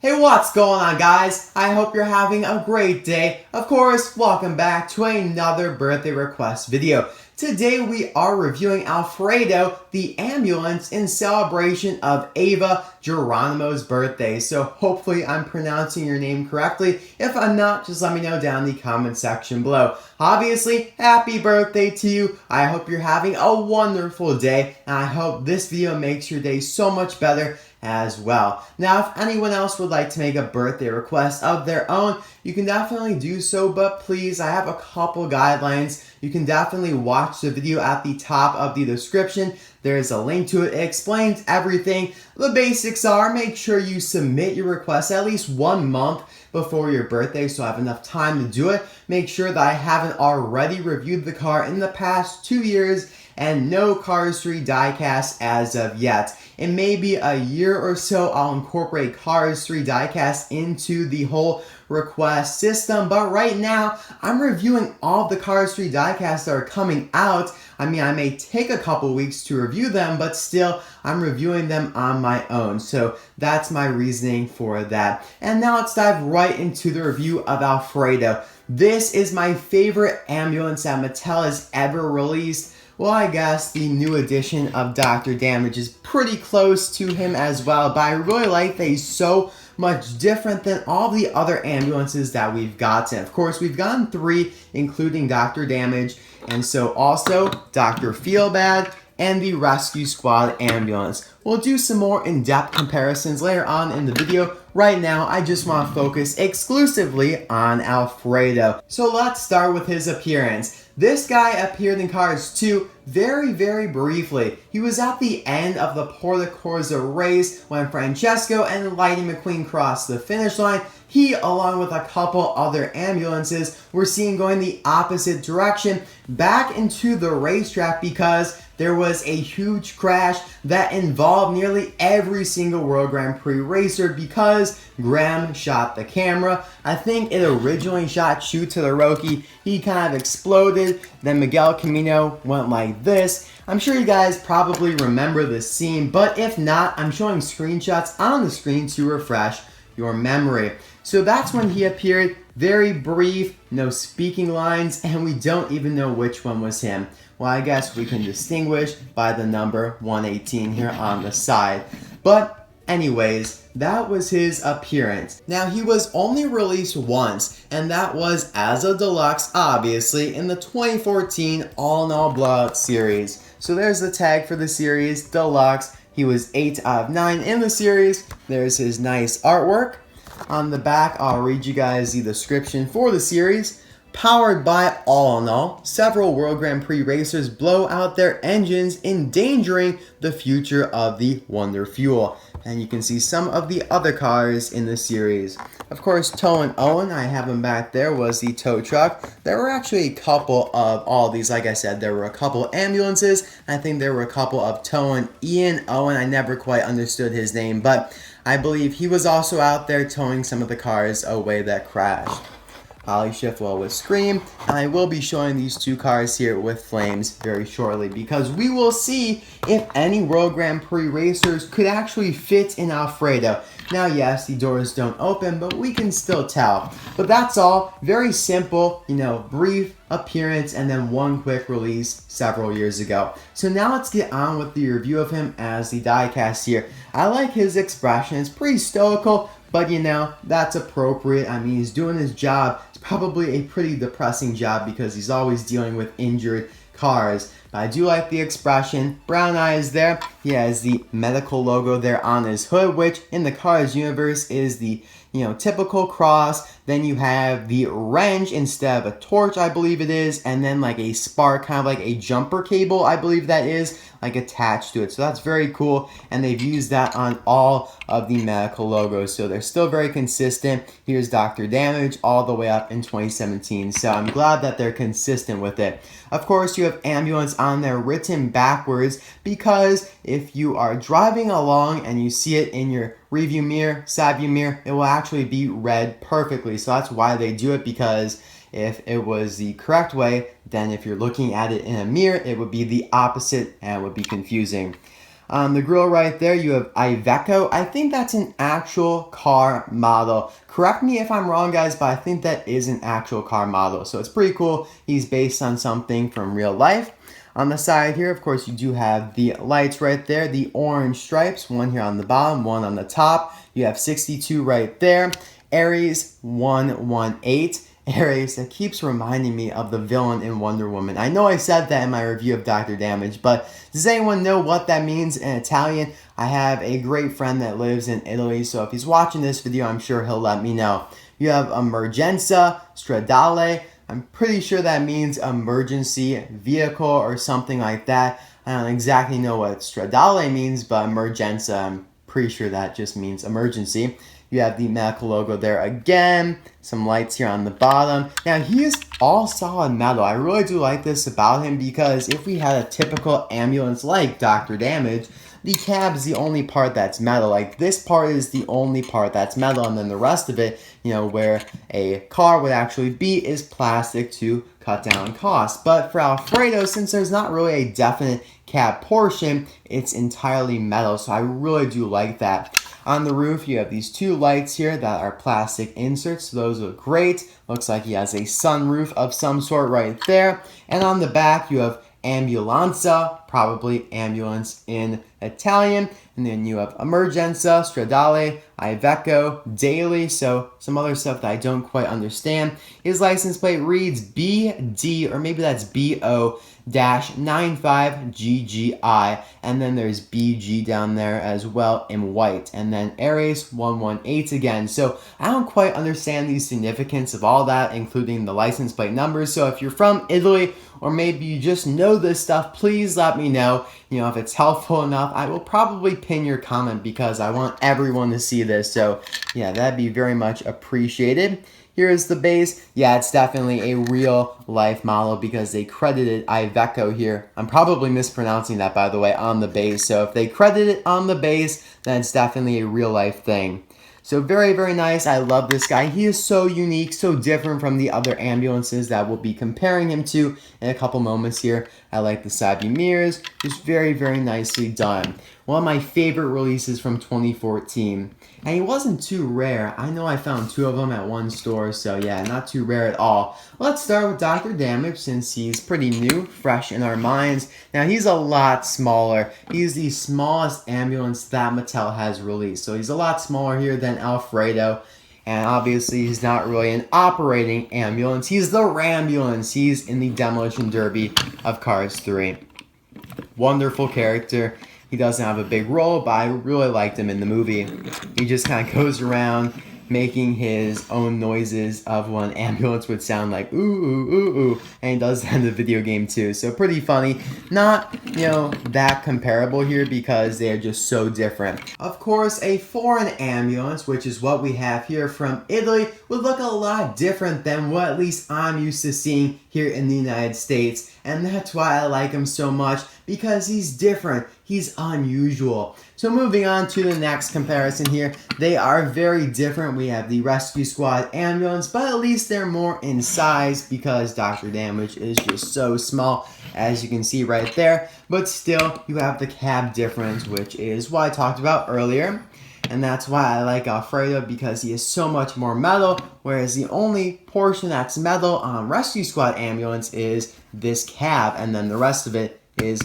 Hey, what's going on, guys? I hope you're having a great day. Of course, welcome back to another birthday request video. Today we are reviewing Alfredo, the ambulance, in celebration of Ava Geronimo's birthday. So hopefully I'm pronouncing your name correctly. If I'm not, just let me know down in the comment section below. Obviously, happy birthday to you. I hope you're having a wonderful day, and I hope this video makes your day so much better as well. Now, if anyone else would like to make a birthday request of their own, you can definitely do so, but please, I have a couple guidelines. You can definitely watch the video at the top of the description. There's a link to it. It explains everything. The basics are, make sure you submit your request at least 1 month before your birthday so I have enough time to do it. Make sure that I haven't already reviewed the car in the past 2 years, and no Cars 3 diecast as of yet. In maybe a year or so, I'll incorporate Cars 3 diecast into the whole request system, but right now, I'm reviewing all of the Cars 3 diecasts that are coming out. I mean, I may take a couple weeks to review them, but still, I'm reviewing them on my own. So that's my reasoning for that. And now let's dive right into the review of Alfredo. This is my favorite ambulance that Mattel has ever released. Well, I guess the new edition of Dr. Damage is pretty close to him as well, but I really like that he's so much different than all the other ambulances that we've gotten. Of course, we've gotten 3, including Dr. Damage, and so also Dr. Feelbad and the Rescue Squad ambulance. We'll do some more in-depth comparisons later on in the video. Right now, I just want to focus exclusively on Alfredo. So let's start with his appearance. This guy appeared in Cars 2 very briefly. He was at the end of the Porto Corsa race when Francesco and Lightning McQueen crossed the finish line. He, along with a couple other ambulances, were seen going the opposite direction back into the racetrack because there was a huge crash that involved nearly every single World Grand Prix racer because Graham shot the camera. I think it originally shot Shu Todoroki. He kind of exploded. Then Miguel Camino went like this. I'm sure you guys probably remember this scene, but if not, I'm showing screenshots on the screen to refresh your memory. So that's when he appeared, very brief, no speaking lines, and we don't even know which one was him. Well, I guess we can distinguish by the number 118 here on the side. But anyways, that was his appearance. Now, he was only released once, and that was as a deluxe, obviously, in the 2014 Allinol Blowout series. So there's the tag for the series, Deluxe. He was 8 out of 9 in the series. There's his nice artwork. On the back, I'll read you guys the description for the series. Powered by Allinol, several World Grand Prix racers blow out their engines, endangering the future of the Wonder Fuel. And you can see some of the other cars in the series. Of course, Tow and Owen, I have him back there, was the tow truck. There were actually a couple of all these, like I said, there were a couple ambulances. I think there were a couple of Tow and Ian Owen. I never quite understood his name, but I believe he was also out there towing some of the cars away that crashed. Holly Schiffwell with Scream, and I will be showing these 2 cars here with flames very shortly because we will see if any World Grand Prix racers could actually fit in Alfredo. Now, yes, the doors don't open, but we can still tell. But that's all. Very simple, brief appearance and then 1 quick release several years ago. So now let's get on with the review of him as the diecast here. I like his expression. It's pretty stoical, but that's appropriate. I mean, he's doing his job. It's probably a pretty depressing job because he's always dealing with injured cars. But I do like the expression. Brown eyes there. He has the medical logo there on his hood, which in the Cars universe is the typical cross. Then you have the wrench instead of a torch, I believe it is, and then like a spark, kind of like a jumper cable, I believe that is, like attached to it. So that's very cool, and they've used that on all of the medical logos, so they're still very consistent. Here's Dr. Damage all the way up in 2017, so I'm glad that they're consistent with it. Of course, you have ambulance on there written backwards because if you are driving along and you see it in your review mirror, side view mirror, it will actually be read perfectly. So that's why they do it, because if it was the correct way, then if you're looking at it in a mirror, it would be the opposite and it would be confusing. On the grill right there, you have Iveco. I think that's an actual car model. Correct me if I'm wrong, guys, but I think that is an actual car model. So it's pretty cool. He's based on something from real life. On the side here, of course, you do have the lights right there, the orange stripes, one here on the bottom, one on the top. You have 62 right there. Aries 118. Aries, that keeps reminding me of the villain in Wonder Woman. I know I said that in my review of Dr. Damage, but does anyone know what that means in Italian? I have a great friend that lives in Italy, so if he's watching this video, I'm sure he'll let me know. You have Emergenza Stradale. I'm pretty sure that means emergency vehicle or something like that. I don't exactly know what Stradale means, but Emergenza, I'm pretty sure that just means emergency. You have the medical logo there again. Some lights here on the bottom. Now, he is all solid metal. I really do like this about him because if we had a typical ambulance like Dr. Damage, the cab is the only part that's metal. Like, this part is the only part that's metal, and then the rest of it, you know, where a car would actually be, is plastic to cut down costs. But for Alfredo, since there's not really a definite cab portion, it's entirely metal, so I really do like that. On the roof, you have these two lights here that are plastic inserts. So those look great. Looks like he has a sunroof of some sort right there. And on the back, you have Ambulanza, probably ambulance in Italian. And then you have Emergenza, Stradale, Iveco, Daily, so some other stuff that I don't quite understand. His license plate reads BD, or maybe that's BO, -95GGI, and then there's BG down there as well in white, and then Aries 118 again. So I don't quite understand the significance of all that, including the license plate numbers. So if you're from Italy, or maybe you just know this stuff, please let me know. You know, if it's helpful enough, I will probably pin your comment because I want everyone to see this. So yeah, that'd be very much appreciated. Here's the base. Yeah, it's definitely a real life model because they credited Iveco here. I'm probably mispronouncing that, by the way, on the base. So if they credit it on the base, then it's definitely a real life thing. So very, very nice. I love this guy. He is so unique, so different from the other ambulances that we'll be comparing him to in a couple moments here. I like the side view mirrors. Just very, very nicely done. One of my favorite releases from 2014. And he wasn't too rare. I know I found two of them at one store, so yeah, not too rare at all. Let's start with Dr. Damage since he's pretty new, fresh in our minds. Now, he's a lot smaller. He's the smallest ambulance that Mattel has released. So he's a lot smaller here than Alfredo. And obviously, he's not really an operating ambulance. He's the Rambulance. He's in the Demolition Derby of Cars 3. Wonderful character. He doesn't have a big role, but I really liked him in the movie. He just kind of goes around making his own noises of what an ambulance would sound like. Ooh, ooh, ooh, ooh. And he does that in the video game too. So pretty funny. Not, you know, that comparable here because they are just so different. Of course, a foreign ambulance, which is what we have here from Italy, would look a lot different than what at least I'm used to seeing here in the United States. And that's why I like him so much, because he's different. He's unusual. So moving on to the next comparison here, they are very different. We have the Rescue Squad ambulance, but at least they're more in size because Dr. Damage is just so small, as you can see right there. But still, you have the cab difference, which is what I talked about earlier. And that's why I like Alfredo, because he is so much more metal, whereas the only portion that's metal on Rescue Squad ambulance is this cab, and then the rest of it is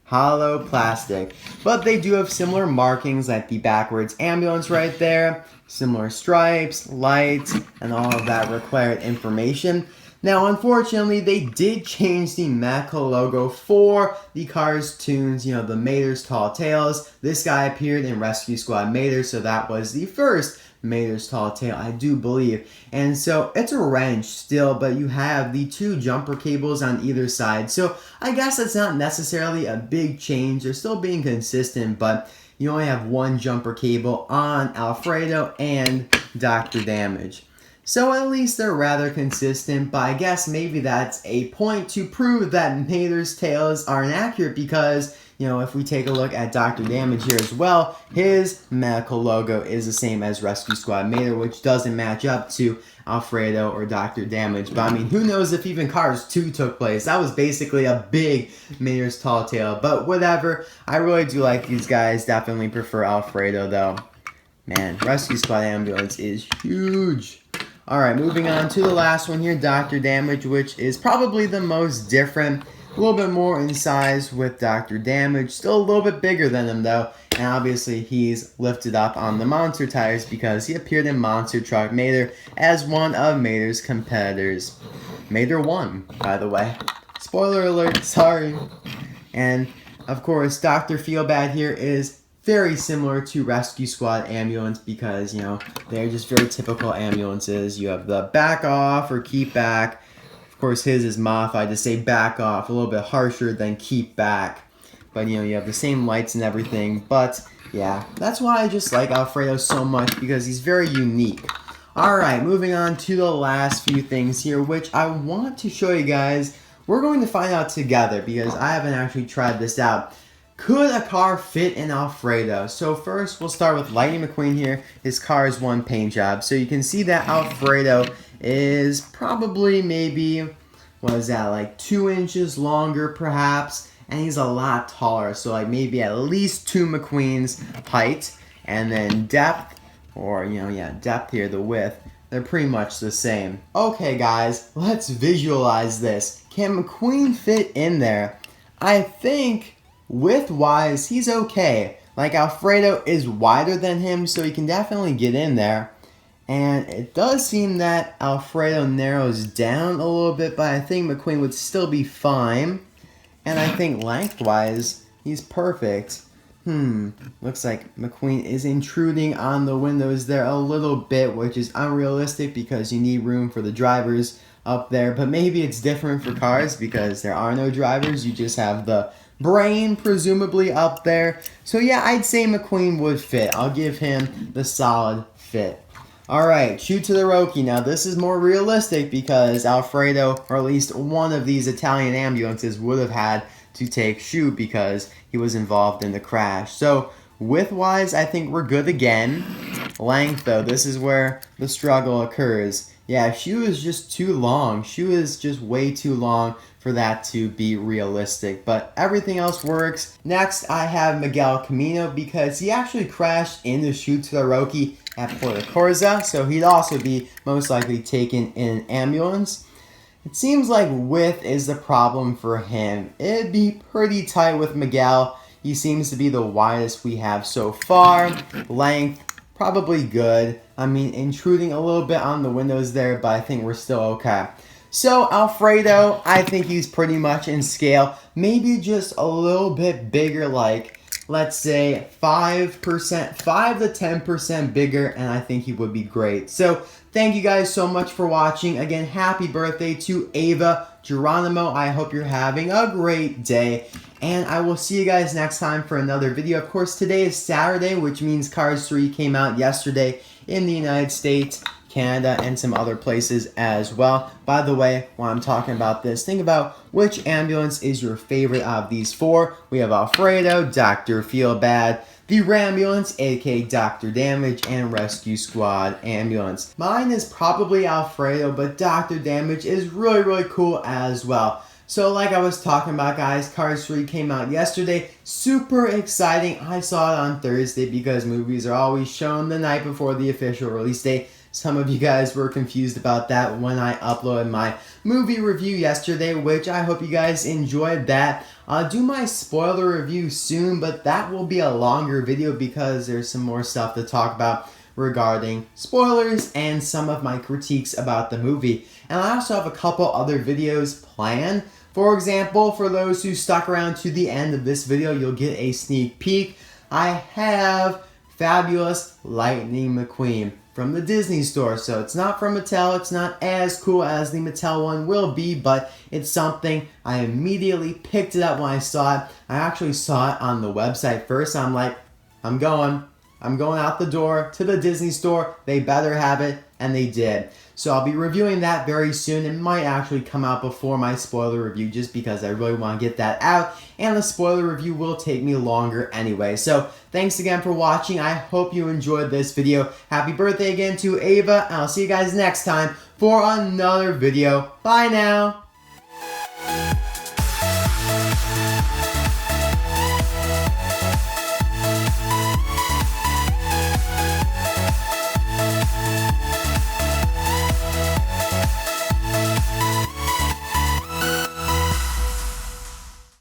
hollow plastic. But they do have similar markings like the backwards ambulance right there, similar stripes, lights, and all of that required information. Now, unfortunately, they did change the medical logo for the Cars tunes, you know, the Mater's Tall Tales. This guy appeared in Rescue Squad Mater, so that was the first Mater's Tall Tale, I do believe. And so it's a wrench still, but you have the two jumper cables on either side. So I guess it's not necessarily a big change. They're still being consistent, but you only have one jumper cable on Alfredo and Dr. Damage. So at least they're rather consistent, but I guess maybe that's a point to prove that Mater's Tales are inaccurate because, you know, if we take a look at Dr. Damage here as well, his medical logo is the same as Rescue Squad Mater, which doesn't match up to Alfredo or Dr. Damage. But I mean, who knows if even Cars 2 took place. That was basically a big Mater's tall tale. But whatever, I really do like these guys. Definitely prefer Alfredo though. Man, Rescue Squad Ambulance is huge. Alright, moving on to the last one here, Dr. Damage, which is probably the most different. A little bit more in size with Dr. Damage. Still a little bit bigger than him though. And obviously he's lifted up on the monster tires because he appeared in Monster Truck Mater as one of Mater's competitors. Mater won, by the way. Spoiler alert, sorry. And of course, Dr. Feelbad here is very similar to Rescue Squad Ambulance because, you know, they're just very typical ambulances. You have the back off or keep back. Of course, his is modified to say back off, a little bit harsher than keep back. But, you know, you have the same lights and everything. But, yeah, that's why I just like Alfredo so much because he's very unique. Alright, moving on to the last few things here, which I want to show you guys. We're going to find out together because I haven't actually tried this out. Could a car fit in Alfredo? So first, we'll start with Lightning McQueen here. His car is one paint job. So you can see that Alfredo is probably maybe, what is that, like 2 inches longer perhaps. And he's a lot taller. So like maybe at least 2 McQueen's height. And then depth, or you know, yeah, depth here, the width, they're pretty much the same. Okay guys, let's visualize this. Can McQueen fit in there? I think width-wise, he's okay. Like, Alfredo is wider than him, so he can definitely get in there. And it does seem that Alfredo narrows down a little bit, but I think McQueen would still be fine. And I think lengthwise, he's perfect. Looks like McQueen is intruding on the windows there a little bit, which is unrealistic because you need room for the drivers up there. But maybe it's different for cars because there are no drivers. You just have the brain presumably up there. So yeah, I'd say McQueen would fit. I'll give him the solid fit. Alright, shoot to the Roki. Now this is more realistic because Alfredo, or at least one of these Italian ambulances, would have had to take shoot because he was involved in the crash. So width-wise, I think we're good again. Length though, this is where the struggle occurs. Yeah, shoe is just too long. Shoe is just way too long for that to be realistic, but everything else works. Next, I have Miguel Camino because he actually crashed in the Shoot to the Roki at Porto Corsa, so he'd also be most likely taken in an ambulance. It seems like width is the problem for him. It'd be pretty tight with Miguel. He seems to be the widest we have so far. Length, probably good. I mean, intruding a little bit on the windows there, but I think we're still okay. So, Alfredo, I think he's pretty much in scale. Maybe just a little bit bigger, like, let's say 5%, 5 to 10% bigger, and I think he would be great. So, thank you guys so much for watching. Again, happy birthday to Ava Geronimo. I hope you're having a great day. And I will see you guys next time for another video. Of course, today is Saturday, which means Cars 3 came out yesterday in the United States, Canada, and some other places as well. By the way, while I'm talking about this, think about which ambulance is your favorite out of these 4. We have Alfredo, Dr. Feelbad, the Rambulance, aka Dr. Damage, and Rescue Squad Ambulance. Mine is probably Alfredo, but Dr. Damage is really, really cool as well. So like I was talking about, guys, Cars 3 came out yesterday. Super exciting. I saw it on Thursday because movies are always shown the night before the official release date. Some of you guys were confused about that when I uploaded my movie review yesterday, which I hope you guys enjoyed that. I'll do my spoiler review soon, but that will be a longer video because there's some more stuff to talk about regarding spoilers and some of my critiques about the movie. And I also have a couple other videos planned. For example, for those who stuck around to the end of this video, you'll get a sneak peek. I have Fabulous Lightning McQueen from the Disney store. So it's not from Mattel. It's not as cool as the Mattel one will be, but it's something. I immediately picked it up when I saw it. I actually saw it on the website first. I'm like, I'm going. I'm going out the door to the Disney store. They better have it, and they did. So I'll be reviewing that very soon. It might actually come out before my spoiler review just because I really want to get that out. And the spoiler review will take me longer anyway. So thanks again for watching. I hope you enjoyed this video. Happy birthday again to Ava. And I'll see you guys next time for another video. Bye now.